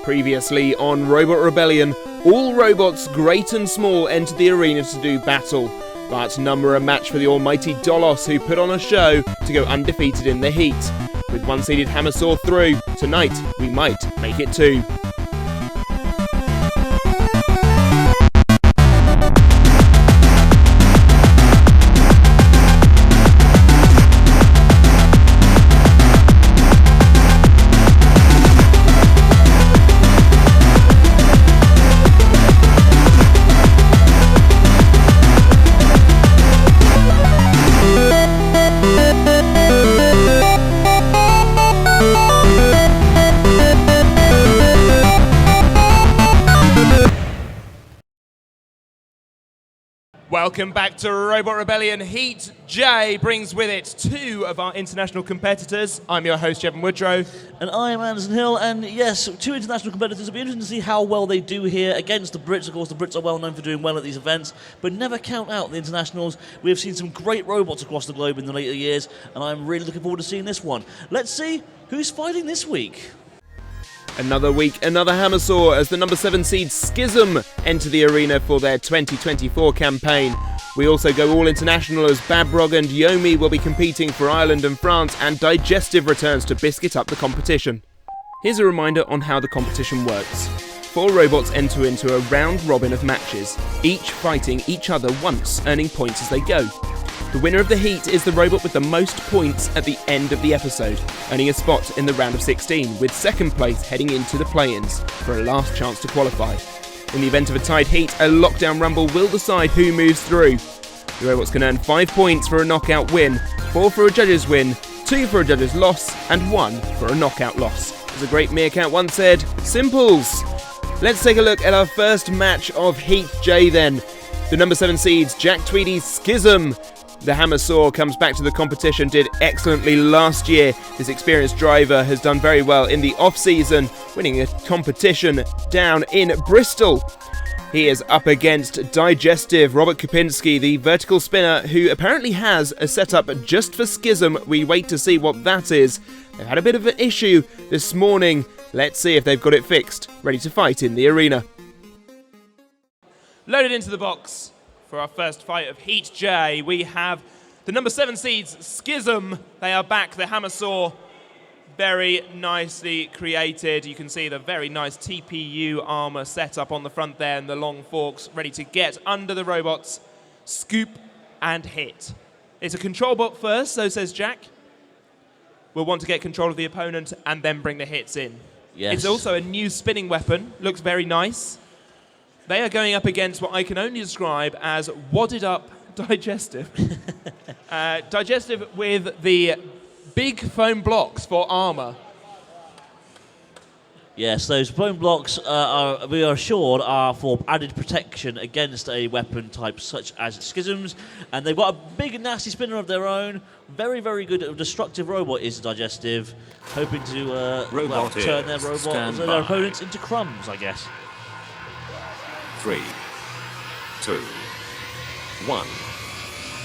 Previously on Robot Rebellion, all robots, great and small, entered the arena to do battle. But none were a match for the almighty Dolos, who put on a show to go undefeated in the heat. With one-seeded hammersaw through, tonight we might make it two. Welcome back to Robot Rebellion. Heat J brings with it two of our international competitors. I'm your host, Jevon Woodrow. And I'm Anderson Hill, and yes, two international competitors. It'll be interesting to see how well they do here against the Brits. Of course, the Brits are well known for doing well at these events, but never count out the internationals. We have seen some great robots across the globe in the later years, and I'm really looking forward to seeing this one. Let's see who's fighting this week. Another week, another hammersaw as the number 7 seed Schism enter the arena for their 2024 campaign. We also go all international as Babrog and Yomi will be competing for Ireland and France, and Digestive returns to biscuit up the competition. Here's a reminder on how the competition works. 4 robots enter into a round robin of matches, each fighting each other once, earning points as they go. The winner of the heat is the robot with the most points at the end of the episode, earning a spot in the round of 16, with second place heading into the play-ins for a last chance to qualify. In the event of a tied heat, a lockdown rumble will decide who moves through. The robots can earn 5 points for a knockout win, 4 for a judge's win, 2 for a judge's loss, and 1 for a knockout loss. As a great meerkat once said, simples! Let's take a look at our first match of Heat J then. The number 7 seeds, Jack Tweedy's Schism. The hammersaw comes back to the competition, did excellently last year. This experienced driver has done very well in the off-season, winning a competition down in Bristol. He is up against Digestive, Robert Kopinski, the vertical spinner, who apparently has a setup just for Schism. We wait to see what that is. They've had a bit of an issue this morning. Let's see if they've got it fixed. Ready to fight in the arena. Loaded into the box. For our first fight of Heat J, we have the number 7 seeds, Schism. They are back, the hammersaw, very nicely created. You can see the very nice TPU armor set up on the front there and the long forks ready to get under the robots, scoop and hit. It's a control bot first, so says Jack. We'll want to get control of the opponent and then bring the hits in. Yes. It's also a new spinning weapon, looks very nice. They are going up against what I can only describe as wadded up Digestive. Digestive with the big foam blocks for armor. Yes, those foam blocks, we are assured, are for added protection against a weapon type such as Schisms. And they've got a big nasty spinner of their own. Very, very good destructive robot is Digestive, hoping to turn their their opponents into crumbs, I guess. 3, 2, 1,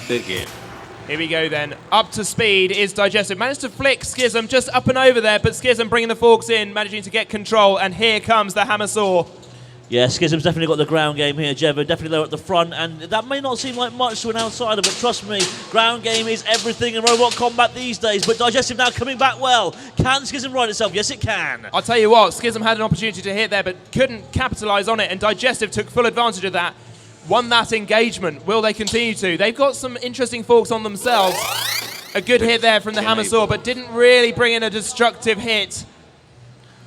begin. Here we go then. Up to speed is Digestive. Managed to flick Schism just up and over there, but Schism bringing the forks in, managing to get control, and here comes the hammersaw. Yeah, Schism's definitely got the ground game here, Jevon. Definitely low at the front, and that may not seem like much to an outsider, but trust me, ground game is everything in robot combat these days. But Digestive now coming back well. Can Schism right itself? Yes, it can. I'll tell you what, Schism had an opportunity to hit there, but couldn't capitalise on it, and Digestive took full advantage of that. Won that engagement. Will they continue to? They've got some interesting forks on themselves. A good hit there from the hammersaw, but didn't really bring in a destructive hit.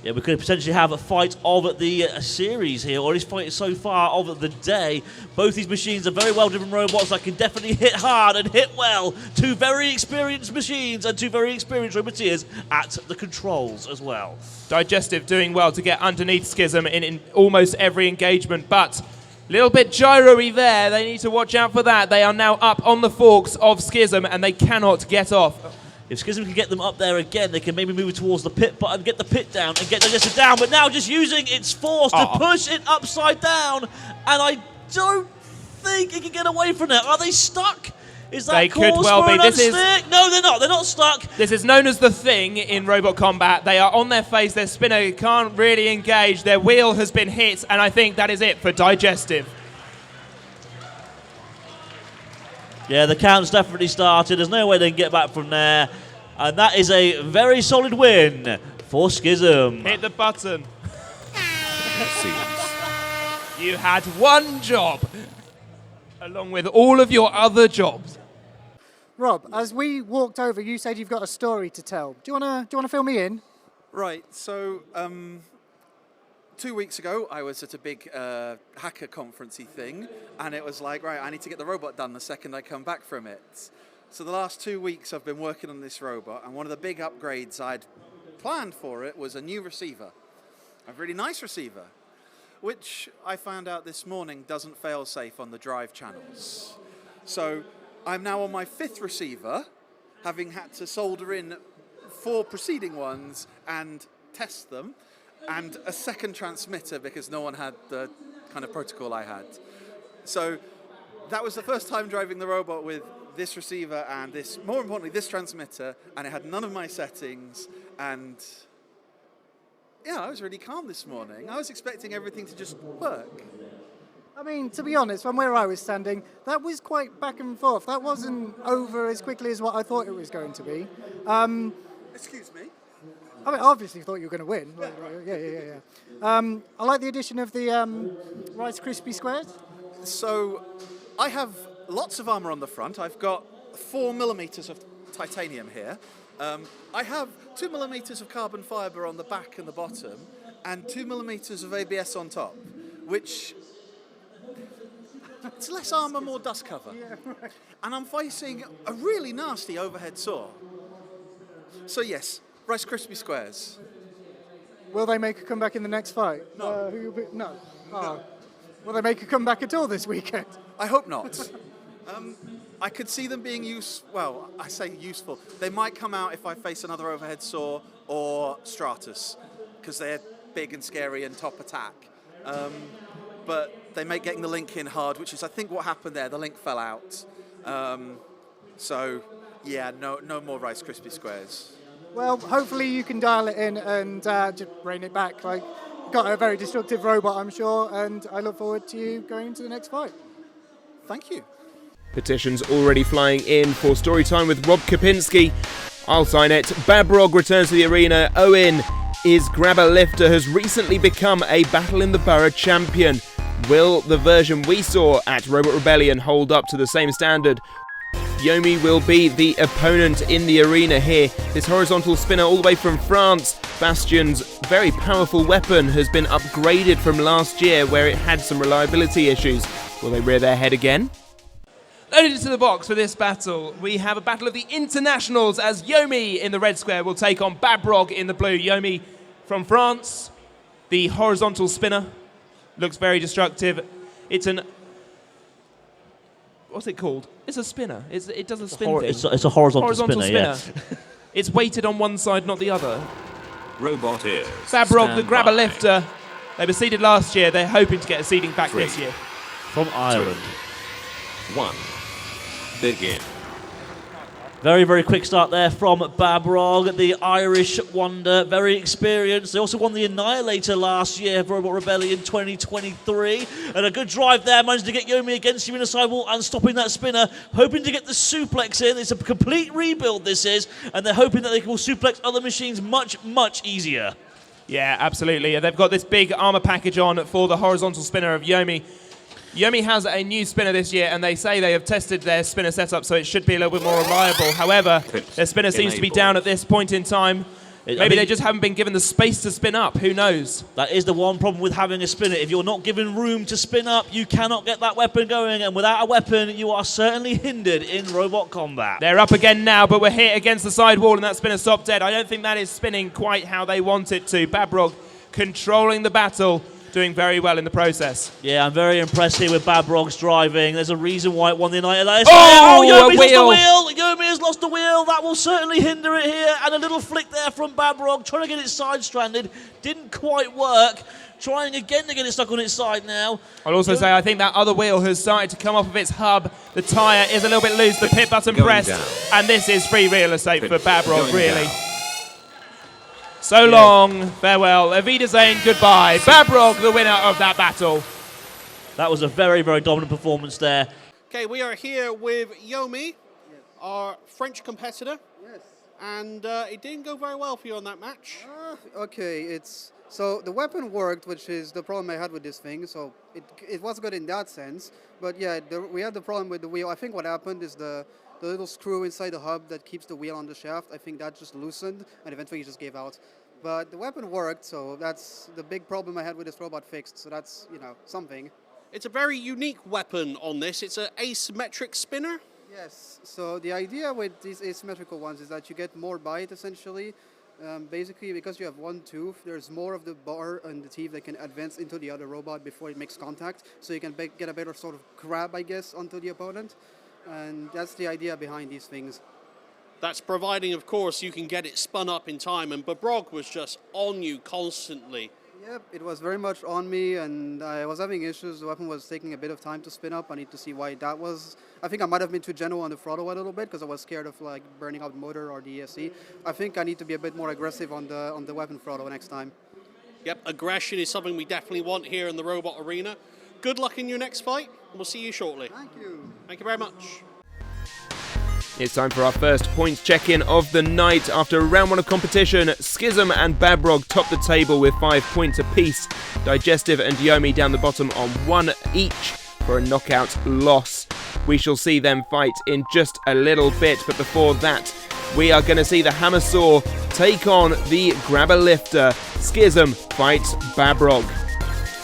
Yeah, we could potentially have a fight of the series here, or at least fight so far of the day. Both these machines are very well-driven robots that can definitely hit hard and hit well. Two very experienced machines and two very experienced roboteers at the controls as well. Digestive doing well to get underneath Schism in almost every engagement, but a little bit gyro-y there. They need to watch out for that. They are now up on the forks of Schism, and they cannot get off. If Schism can get them up there again, they can maybe move towards the pit button, get the pit down, and get Digestive down. But now just using its force to push it upside down. And I don't think it can get away from it. Are they stuck? Is that They could cause well for be. an This is- unstick? No, they're not. They're not stuck. This is known as the thing in robot combat. They are on their face. Their spinner can't really engage. Their wheel has been hit, and I think that is it for Digestive. Yeah, the count's definitely started. There's no way they can get back from there. And that is a very solid win for Schism. Hit the button. Seeds. You had one job, along with all of your other jobs. Rob, as we walked over, you said you've got a story to tell. Do you wanna fill me in? Right, so 2 weeks ago I was at a big hacker conferencey thing, and it was like, right, I need to get the robot done the second I come back from it. So the last 2 weeks I've been working on this robot, and one of the big upgrades I'd planned for it was a new receiver. A really nice receiver, which I found out this morning doesn't fail safe on the drive channels. So I'm now on my 5th receiver, having had to solder in 4 preceding ones and test them, and a second transmitter because no one had the kind of protocol I had. So that was the first time driving the robot with this receiver and this, more importantly, this transmitter, and it had none of my settings, and yeah, I was really calm this morning. I was expecting everything to just work. I mean, to be honest, from where I was standing, that was quite back and forth. That wasn't over as quickly as what I thought it was going to be. Excuse me? I mean, obviously thought you were going to win. Yeah. I like the addition of the Rice Krispie squares. So I have lots of armor on the front. I've got 4 millimeters of titanium here. I have 2 millimeters of carbon fiber on the back and the bottom, and 2 millimeters of ABS on top, which it's less armor, more dust cover. Yeah, right. And I'm facing a really nasty overhead saw. So yes, Rice Krispie squares. Will they make a comeback in the next fight? No. No. Oh. Will they make a comeback at all this weekend? I hope not. I could see them being well, I say useful. They might come out if I face another overhead saw or Stratus, because they're big and scary and top attack. But they make getting the link in hard, which is I think what happened there. The link fell out. So yeah, no more Rice Krispie squares. Well, hopefully you can dial it in and just rein it back. Like, got a very destructive robot, I'm sure, and I look forward to you going into the next fight. Thank you. Petitions already flying in for Storytime with Rob Kapinski. I'll sign it. Babrog returns to the arena. Owen is grabber lifter, has recently become a Battle in the Borough champion. Will the version we saw at Robot Rebellion hold up to the same standard? Yomi will be the opponent in the arena here. This horizontal spinner all the way from France. Bastion's very powerful weapon has been upgraded from last year where it had some reliability issues. Will they rear their head again? Loaded into the box for this battle, we have a battle of the internationals as Yomi in the red square will take on Babrog in the blue. Yomi from France, the horizontal spinner, looks very destructive. It's an... what's it called? It's a spinner. It does a spin thing. It's a horizontal spinner, yeah. It's weighted on one side, not the other. Robot is. Babrog, the Stand grabber by. lifter. They were seeded last year. They're hoping to get a seeding back 3, this year. From Ireland. 1. Begin. Very, very quick start there from Babrog, the Irish wonder, very experienced. They also won the Annihilator last year for Robot Rebellion 2023. And a good drive there, managed to get Yomi against you in a sidewall and stopping that spinner, hoping to get the suplex in. It's a complete rebuild, this is, and they're hoping that they will suplex other machines much, much easier. Yeah, absolutely. They've got this big armor package on for the horizontal spinner of Yomi. Yomi has a new spinner this year, and they say they have tested their spinner setup, so it should be a little bit more reliable. However, their spinner seems to be down at this point in time. Maybe they just haven't been given the space to spin up. Who knows? That is the one problem with having a spinner. If you're not given room to spin up, you cannot get that weapon going, and without a weapon, you are certainly hindered in robot combat. They're up again now, but we're hit against the side wall, and that spinner stopped dead. I don't think that is spinning quite how they want it to. Babrog controlling the battle, doing very well in the process. Yeah, I'm very impressed here with Babrog's driving. There's a reason why it won the Annihilator. Oh, Yomi's a wheel. lost the wheel. Yomi has lost the wheel. That will certainly hinder it here. And a little flick there from Babrog, trying to get it side-stranded. Didn't quite work. trying again to get it stuck on its side now. I'll also say I think that other wheel has started to come off of its hub. The tyre is a little bit loose, the pit button Going pressed, down. and this is free real estate for Babrog, Going really. down. So long, farewell, Auf Wiedersehen, goodbye. Babrog, the winner of that battle. That was a very, very dominant performance there. Okay, we are here with Yomi, our French competitor. Yes. And it didn't go very well for you on that match. Okay, so the weapon worked, which is the problem I had with this thing. So it was good in that sense, but yeah, we had the problem with the wheel. I think what happened is the little screw inside the hub that keeps the wheel on the shaft. I think that just loosened and eventually it just gave out. But the weapon worked, so that's the big problem I had with this robot fixed. So that's something. It's a very unique weapon on this. It's an asymmetric spinner. Yes, so the idea with these asymmetrical ones is that you get more bite essentially. Basically, because you have one tooth, there's more of the bar and the teeth that can advance into the other robot before it makes contact, so you can get a better sort of grab, I guess, onto the opponent. And that's the idea behind these things. That's providing, of course, you can get it spun up in time, and Babrog was just on you constantly. Yep, it was very much on me, and I was having issues. The weapon was taking a bit of time to spin up. I need to see why that was. I think I might have been too gentle on the throttle a little bit because I was scared of like burning out the motor or the ESC. I think I need to be a bit more aggressive on the weapon throttle next time. Yep, aggression is something we definitely want here in the robot arena. Good luck in your next fight, and we'll see you shortly. Thank you. Thank you very much. It's time for our first points check-in of the night. After round one of competition, Schism and Babrog top the table with 5 points apiece. Digestive and Yomi down the bottom on 1 each for a knockout loss. We shall see them fight in just a little bit, but before that, we are going to see the hammersaw take on the grabber lifter. Schism fights Babrog.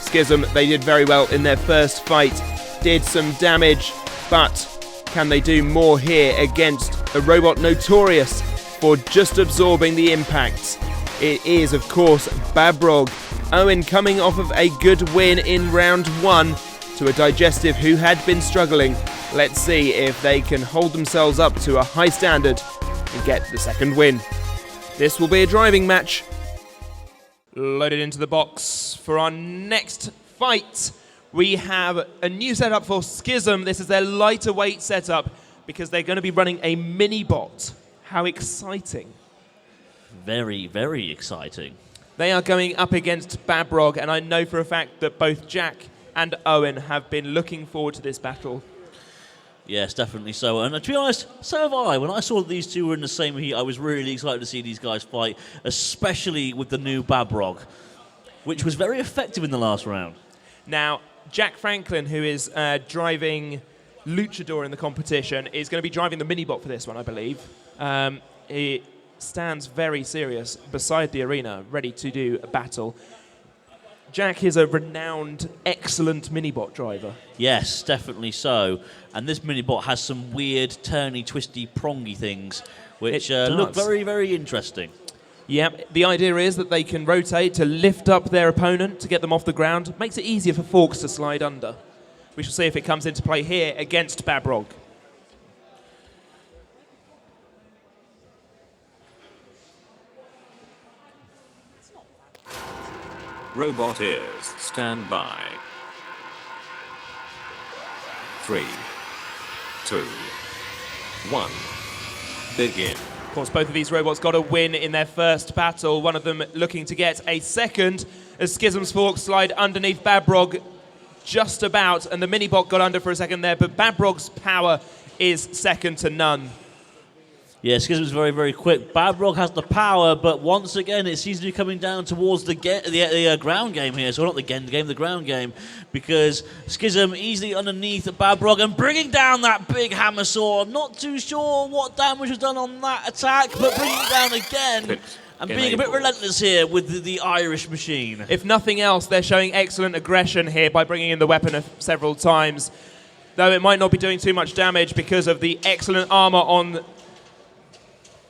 Schism, they did very well in their first fight, did some damage, but can they do more here against a robot notorious for just absorbing the impacts? It is, of course, Babrog. Owen coming off of a good win in round 1 to a Digestive who had been struggling. Let's see if they can hold themselves up to a high standard and get the second win. This will be a driving match. Loaded into the box for our next fight. We have a new setup for Schism. This is their lighter weight setup because they're going to be running a mini-bot. How exciting. Very, very exciting. They are going up against Babrog, and I know for a fact that both Jack and Owen have been looking forward to this battle. Yes, definitely so. And to be honest, so have I. When I saw these two were in the same heat, I was really excited to see these guys fight, especially with the new Babrog, which was very effective in the last round. Now, Jack Franklin, who is driving Luchador in the competition, is going to be driving the mini-bot for this one, I believe. He stands very serious beside the arena, ready to do a battle. Jack is a renowned, excellent mini-bot driver. Yes, definitely so. And this mini-bot has some weird, turny, twisty, prongy things, which look very, very interesting. Yep, the idea is that they can rotate to lift up their opponent to get them off the ground. Makes it easier for Forks to slide under. We shall see if it comes into play here against Babrog. Robot ears, stand by. 3, 2, 1, begin. Of course, both of these robots got a win in their first battle, one of them looking to get a second, as Schism's Forks slide underneath Babrog just about, and the mini-bot got under for a second there, but Babrog's power is second to none. Yeah, Schism's very, very quick. Babrog has the power, but once again, it seems to be coming down towards the ground game here. So not the end game, the ground game, because Schism easily underneath Babrog and bringing down that big hammersaw. Not too sure what damage was done on that attack, but bringing it down again. And being a bit relentless here with the Irish machine. If nothing else, they're showing excellent aggression here by bringing in the weapon several times. Though it might not be doing too much damage because of the excellent armor on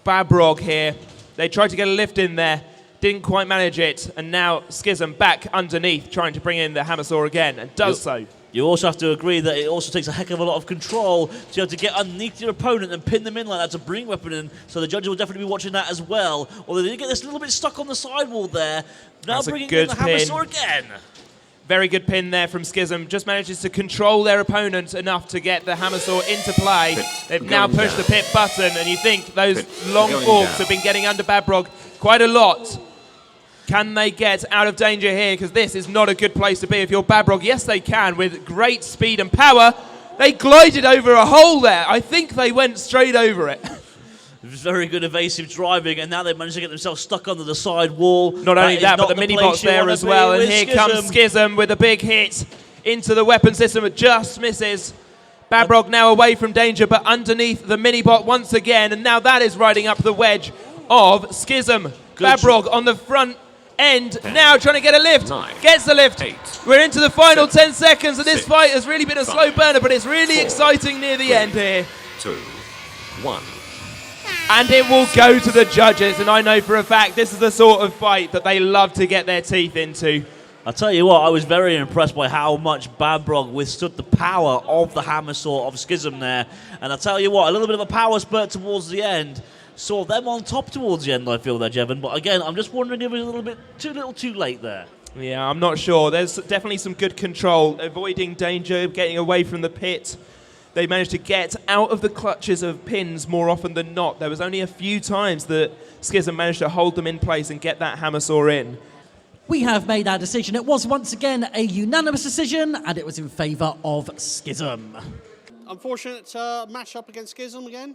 Babrog here. They tried to get a lift in there, didn't quite manage it, and now Schism back underneath trying to bring in the hammersaw again, and does so. You also have to agree that it also takes a heck of a lot of control to be able to get underneath your opponent and pin them in like that to bring weapon in. So the judges will definitely be watching that as well. Although they did get this little bit stuck on the sidewall there. Now That's bringing a good in the hammersaw again. Very good pin there from Schism. Just manages to control their opponent enough to get the hammersaw into play. They've now pushed the pit button, and you think those long forks have been getting under Babrog quite a lot. Can they get out of danger here? Because this is not a good place to be if you're Babrog. Yes, they can with great speed and power. They glided over a hole there. I think they went straight over it. Very good evasive driving, and now they've managed to get themselves stuck under the side wall. Not only that, but the mini-bot's there as well. And here comes Schism with a big hit into the weapon system. It just misses. Babrog now away from danger, but underneath the mini-bot once again. And now that is riding up the wedge of Schism. Babrog on the front end, now trying to get a lift. Gets the lift. We're into the final 10 seconds, and this fight has really been a slow burner, but it's really exciting near the end here. 2, 1. And it will go to the judges, and I know for a fact this is the sort of fight that they love to get their teeth into. I'll tell you what, I was very impressed by how much Babrog withstood the power of the hammersaw of Schism there. And I'll tell you what, a little bit of a power spurt towards the end saw them on top towards the end, I feel there, Jevon. But again, I'm just wondering if it was a little bit too late there. Yeah, I'm not sure. There's definitely some good control, avoiding danger, getting away from the pit. They managed to get out of the clutches of pins more often than not. There was only a few times that Schism managed to hold them in place and get that hammersaw in. We have made our decision. It was once again a unanimous decision, and it was in favour of Schism. Unfortunate match up against Schism again.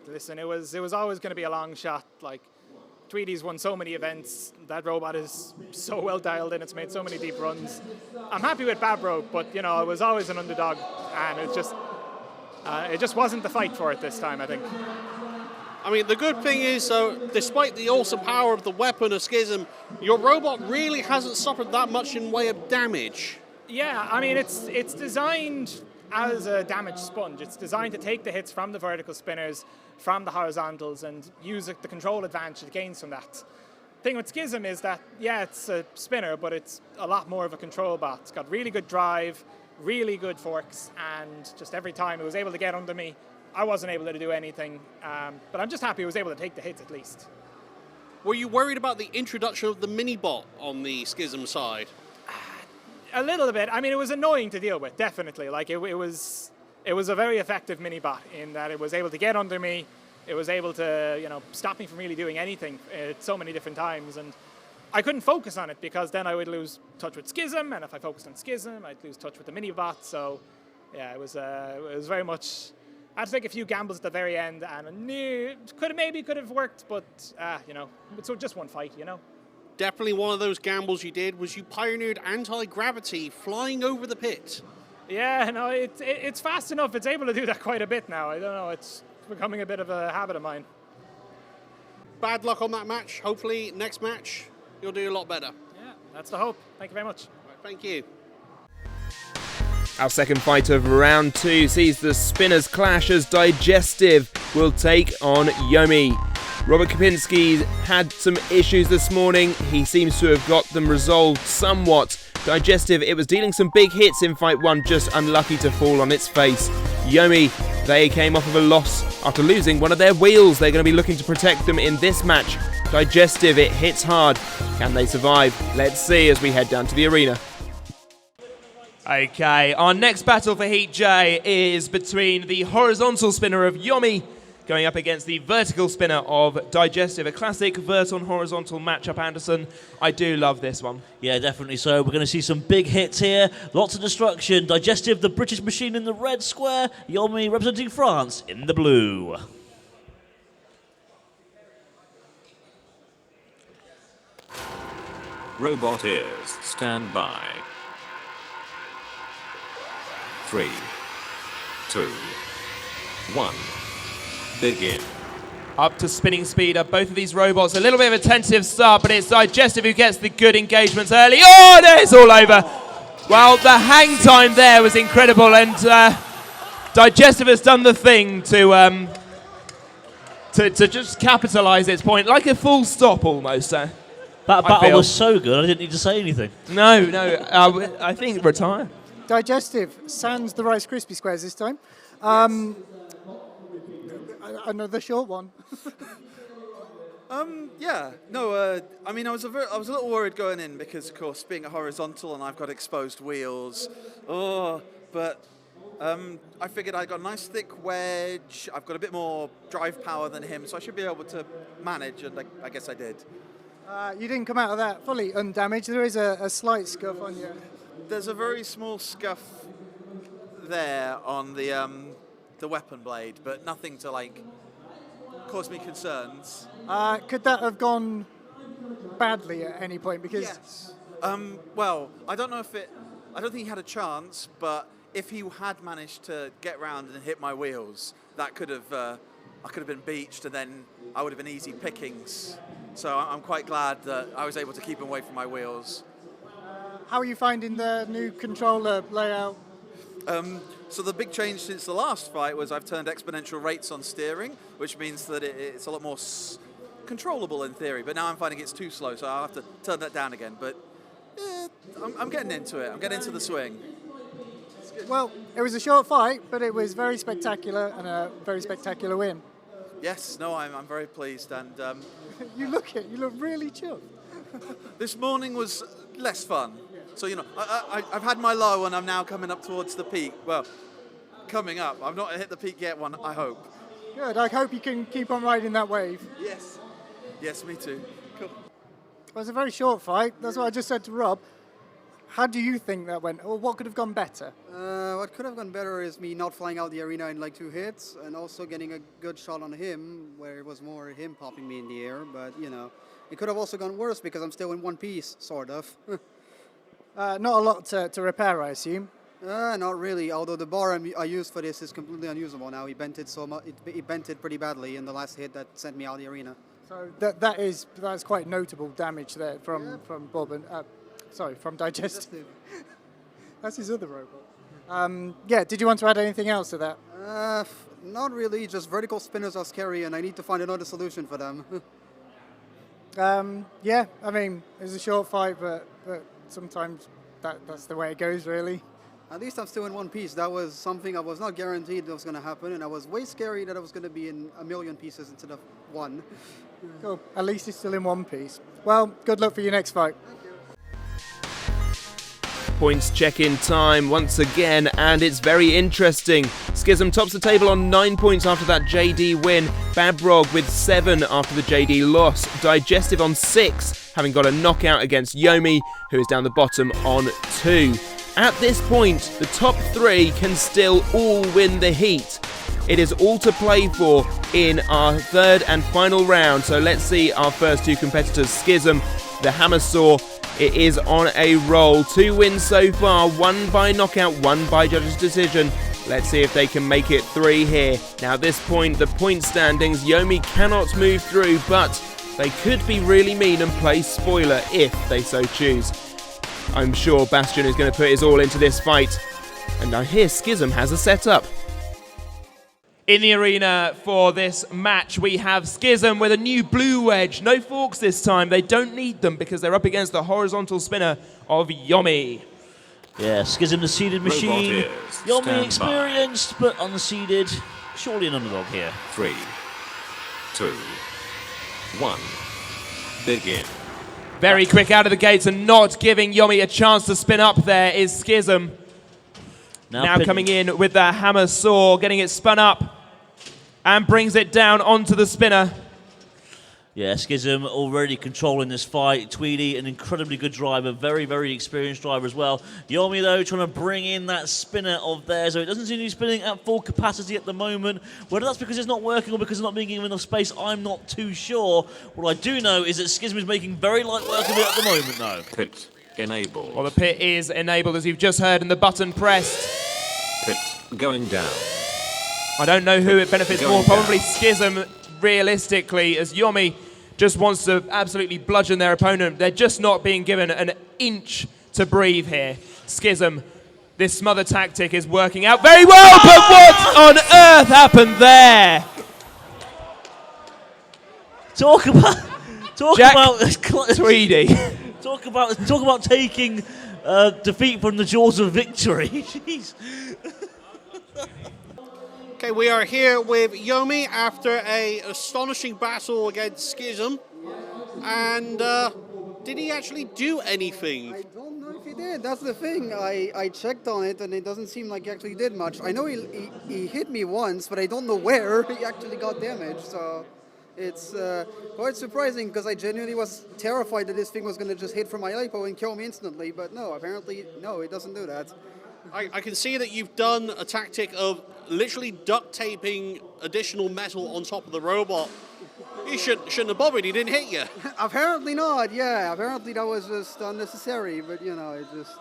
Listen, it was always going to be a long shot. Like, Tweedy's won so many events. That robot is so well dialed in. It's made so many deep runs. I'm happy with Babrog, but you know, I was always an underdog, and it just wasn't the fight for it this time, I think. I mean, the good thing is, despite the awesome power of the weapon of Schism, your robot really hasn't suffered that much in way of damage. Yeah, I mean, it's designed as a damage sponge. It's designed to take the hits from the vertical spinners, from the horizontals, and use the control advantage it gains from that. The thing with Schism is that, yeah, it's a spinner, but it's a lot more of a control bot. It's got really good drive, really good forks, and just every time it was able to get under me, I wasn't able to do anything. But I'm just happy it was able to take the hits at least. Were you worried about the introduction of the mini-bot on the Schism side? A little bit. I mean, it was annoying to deal with, definitely. Like, it was a very effective mini-bot in that it was able to get under me. It was able to, you know, stop me from really doing anything at so many different times. And I couldn't focus on it because then I would lose touch with Schism. And if I focused on Schism, I'd lose touch with the mini-bot. So, yeah, it was very much... I had to take a few gambles at the very end, and I knew could have worked, but, you know, it's just one fight, you know. Definitely one of those gambles you did was you pioneered anti-gravity flying over the pit. Yeah, no, it's fast enough. It's able to do that quite a bit now. I don't know, it's becoming a bit of a habit of mine. Bad luck on that match. Hopefully next match you'll do a lot better. Yeah, that's the hope. Thank you very much. All right, thank you. Our second fight of round 2 sees the spinners clash as Digestive will take on Yomi. Robert Kapinski had some issues this morning. He seems to have got them resolved somewhat. Digestive, it was dealing some big hits in fight 1, just unlucky to fall on its face. Yomi, they came off of a loss after losing one of their wheels. They're going to be looking to protect them in this match. Digestive, it hits hard. Can they survive? Let's see as we head down to the arena. Okay, our next battle for Heat J is between the horizontal spinner of Yomi going up against the vertical spinner of Digestive. A classic vert on horizontal matchup, Anderson. I do love this one. Yeah, definitely so. We're going to see some big hits here. Lots of destruction. Digestive, the British machine in the red square. Yomi representing France in the blue. Robot ears, stand by. 3, 2, 1. Begin. Up to spinning speed of both of these robots. A little bit of a tentative start, but it's Digestive who gets the good engagements early. Oh, there it's all over. Well, the hang time there was incredible, and Digestive has done the thing to just capitalise its point, like a full stop almost. That battle was so good, I didn't need to say anything. No, I think retire. Digestive, sans the Rice Krispie Squares this time. Another short one. Yeah, no, I mean, I was a little worried going in because, of course, being a horizontal and I've got exposed wheels. But I figured I got a nice thick wedge. I've got a bit more drive power than him, so I should be able to manage, and I guess I did. You didn't come out of that fully undamaged. There is a slight scuff on you. There's a very small scuff there on the weapon blade, but nothing to cause me concerns. Could that have gone badly at any point? Because Yes. Well, I don't think he had a chance, but if he had managed to get round and hit my wheels, that could have I could have been beached, and then I would have been easy pickings. So I'm quite glad that I was able to keep him away from my wheels. how are you finding the new controller layout? So the big change since the last fight was I've turned exponential rates on steering, which means that it's a lot more controllable in theory. But now I'm finding it's too slow, so I'll have to turn that down again. But I'm getting into it. I'm getting into the swing. Well, it was a short fight, but it was very spectacular and a very spectacular win. Yes, no, I'm very pleased. And You look really chuffed. this morning was less fun. So, I've had my low and I'm now coming up towards the peak. Well, coming up. I've not hit the peak yet, I hope. Good. I hope you can keep on riding that wave. Yes. Yes, me too. Cool. It was a very short fight. That's what I just said to Rob. How do you think that went? Or what could have gone better? What could have gone better is me not flying out the arena in 2 hits, and also getting a good shot on him, where it was more him popping me in the air. But, it could have also gone worse because I'm still in one piece, sort of. Not a lot to repair, I assume. Not really, although the bar I used for this is completely unusable now. He bent it so much, he bent it pretty badly in the last hit that sent me out of the arena. So that's quite notable damage there from Bob and from Digestive. That's his other robot. Did you want to add anything else to that? Not really, just vertical spinners are scary and I need to find another solution for them. I mean, it was a short fight, but sometimes that's the way it goes, really. At least I'm still in one piece. That was something I was not guaranteed that was going to happen, and I was way scary that I was going to be in a million pieces instead of one. Cool. At least it's still in one piece. Well, good luck for your next fight. Points check-in time once again, and it's very interesting. Schism tops the table on 9 points after that JD win. Babrog with 7 after the JD loss. Digestive on 6, having got a knockout against Yomi, who is down the bottom on 2. At this point, the top 3 can still all win the heat. It is all to play for in our third and final round. So let's see our first 2 competitors. Schism, the hammersaw. It is on a roll. 2 wins so far, 1 by knockout, 1 by judge's decision. Let's see if they can make it 3 here. Now at this point, the point standings, Yomi cannot move through, but they could be really mean and play spoiler if they so choose. I'm sure Bastion is going to put his all into this fight. And I hear Schism has a setup. In the arena for this match, we have Schism with a new blue wedge. No forks this time. They don't need them because they're up against the horizontal spinner of Yomi. Yeah, Schism the seeded machine. Volunteers, Yomi stand experienced, but unseeded. Surely an underdog here. 3, 2, 1. Begin. Very quick out of the gates and not giving Yomi a chance to spin up there is Schism. Now coming in with the hammer saw, getting it spun up and brings it down onto the spinner. Yeah, Schism already controlling this fight. Tweedy, an incredibly good driver, very, very experienced driver as well. Yomi, though, trying to bring in that spinner of theirs, so it doesn't seem to be spinning at full capacity at the moment. Whether that's because it's not working or because it's not being given enough space, I'm not too sure. What I do know is that Schism is making very light work of it at the moment, though. Pit enabled. Well, the pit is enabled, as you've just heard, and the button pressed. Pit going down. I don't know who it benefits more, probably Schism, realistically, as Yomi just wants to absolutely bludgeon their opponent. They're just not being given an inch to breathe here. Schism, this smother tactic is working out very well, but what on earth happened there? Talk about Tweedy. Talk about taking defeat from the jaws of victory. Jeez. Okay, we are here with Yomi after a astonishing battle against Schism. And did he actually do anything? I don't know if he did. That's the thing. I checked on it, and it doesn't seem like he actually did much. I know he hit me once, but I don't know where he actually got damaged. So it's quite surprising because I genuinely was terrified that this thing was going to just hit from my lipo and kill me instantly. But no, apparently, no, it doesn't do that. I can see that you've done a tactic of literally duct taping additional metal on top of the robot. You shouldn't have bothered, he didn't hit you. Apparently not, yeah. Apparently that was just unnecessary, but it just...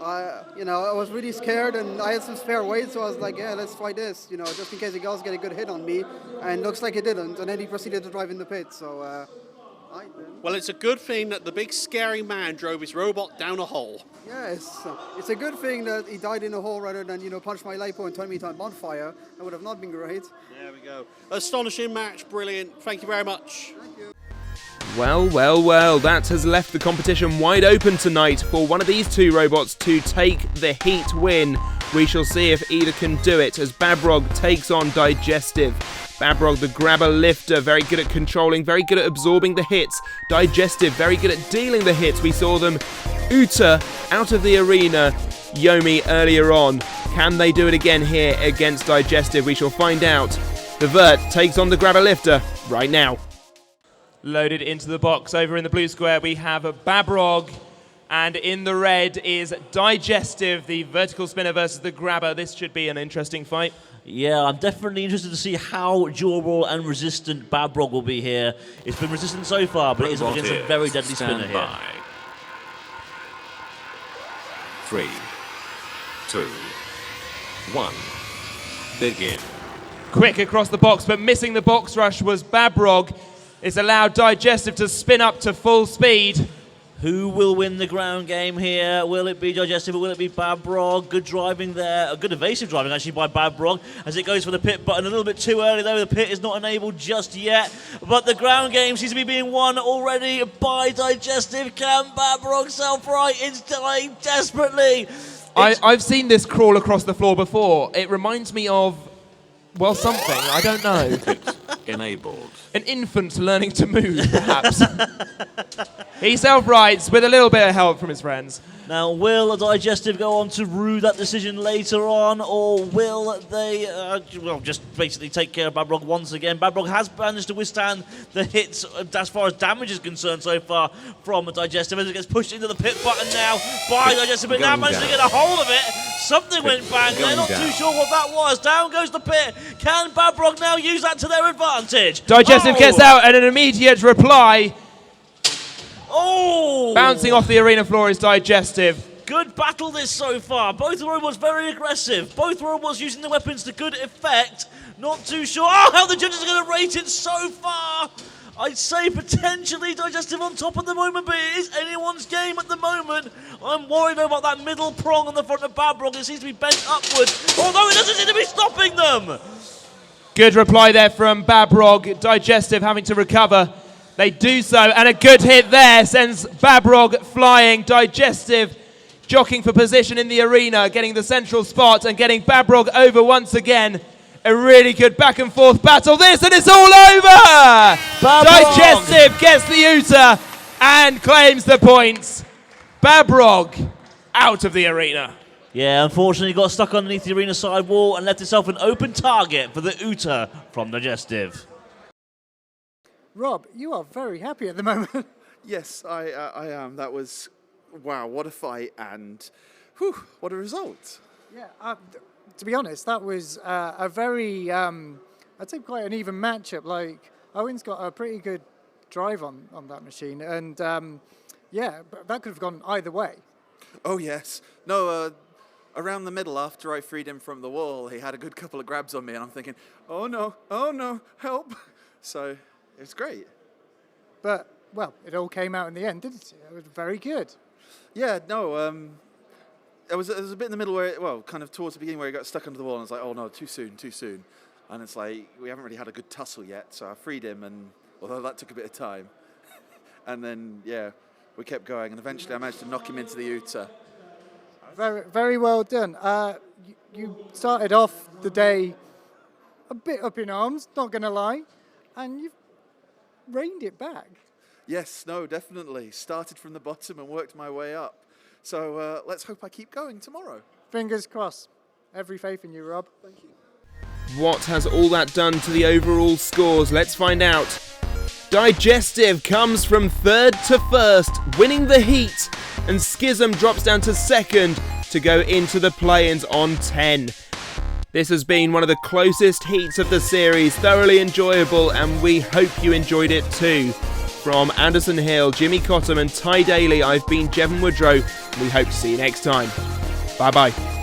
I was really scared and I had some spare weight, so I was like, yeah, let's try this, just in case he does get a good hit on me. And looks like he didn't, and then he proceeded to drive in the pit, so... Well, it's a good thing that the big scary man drove his robot down a hole. Yes, it's a good thing that he died in a hole rather than, punch my lipo and turn me to a bonfire. That would have not been great. There we go. Astonishing match, brilliant. Thank you very much. Thank you. Well, that has left the competition wide open tonight for one of these two robots to take the heat win. We shall see if either can do it as Babrog takes on Digestive. Babrog, the grabber lifter, very good at controlling, very good at absorbing the hits. Digestive, very good at dealing the hits. We saw them Uta out of the arena, Yomi earlier on. Can they do it again here against Digestive? We shall find out. The Vert takes on the grabber lifter right now. Loaded into the box over in the blue square, we have a Babrog, and in the red is Digestive, the vertical spinner versus the grabber. This should be an interesting fight. Yeah, I'm definitely interested to see how durable and resistant Babrog will be here. It's been resistant so far, but it is up against a very deadly spinner here. By. 3, 2, 1, begin. Quick across the box, but missing the box rush was Babrog. It's allowed Digestive to spin up to full speed. Who will win the ground game here? Will it be Digestive or will it be Babrog? Good driving there. A good evasive driving actually by Babrog as it goes for the pit button a little bit too early though. The pit is not enabled just yet. But the ground game seems to be being won already by Digestive. Can Babrog self-right? It's dying desperately. I've seen this crawl across the floor before. It reminds me of, well, something. I don't know. Enabled. An infant learning to move, perhaps. He self-rides with a little bit of help from his friends. Now, will Digestive go on to rue that decision later on, or will they just basically take care of Babrog once again? Babrog has managed to withstand the hits as far as damage is concerned so far from Digestive as it gets pushed into the pit button now by Digestive, but now managed to get a hold of it. Something went bang there, not too sure what that was. Down goes the pit. Can Babrog now use that to their advantage? Digestive gets out and an immediate reply. Oh! Bouncing off the arena floor is Digestive. Good battle this so far. Both robots very aggressive. Both robots using the weapons to good effect. Not too sure how the judges are going to rate it so far. I'd say potentially Digestive on top at the moment, but it is anyone's game at the moment. I'm worried about that middle prong on the front of Babrog. It seems to be bent upwards, although it doesn't seem to be stopping them. Good reply there from Babrog. Digestive having to recover. They do so, and a good hit there sends Babrog flying. Digestive jockeying for position in the arena, getting the central spot and getting Babrog over once again. A really good back and forth battle this, and it's all over! Digestive gets the Uta and claims the points. Babrog out of the arena. Yeah, unfortunately got stuck underneath the arena side wall and left itself an open target for the Uta from Digestive. Rob, you are very happy at the moment. Yes, I am. That was, wow, what a fight, and whew, what a result. Yeah, to be honest, that was a very, I'd say quite an even matchup. Like, Owen's got a pretty good drive on that machine, and yeah, that could have gone either way. Oh, yes. No, around the middle, after I freed him from the wall, he had a good couple of grabs on me, and I'm thinking, oh no, help. So it was great. But, well, it all came out in the end, didn't it? It was very good. Yeah, no, it was a bit in the middle where, kind of towards the beginning where he got stuck under the wall, and I was like, oh no, too soon. And it's like, we haven't really had a good tussle yet, so I freed him, and although that took a bit of time. And then, yeah, we kept going, and eventually I managed to knock him into the Uta. Very, very well done. You started off the day a bit up in arms, not going to lie, and you've reined it back. Yes, no, definitely. Started from the bottom and worked my way up. So let's hope I keep going tomorrow. Fingers crossed. Every faith in you, Rob. Thank you. What has all that done to the overall scores? Let's find out. Digestive comes from 3rd to 1st, winning the heat, and Schism drops down to 2nd to go into the play-ins on 10. This has been one of the closest heats of the series, thoroughly enjoyable, and we hope you enjoyed it too. From Anderson Hill, Jimmy Cottam and Ty Daly, I've been Jevon Woodrow, and we hope to see you next time. Bye-bye.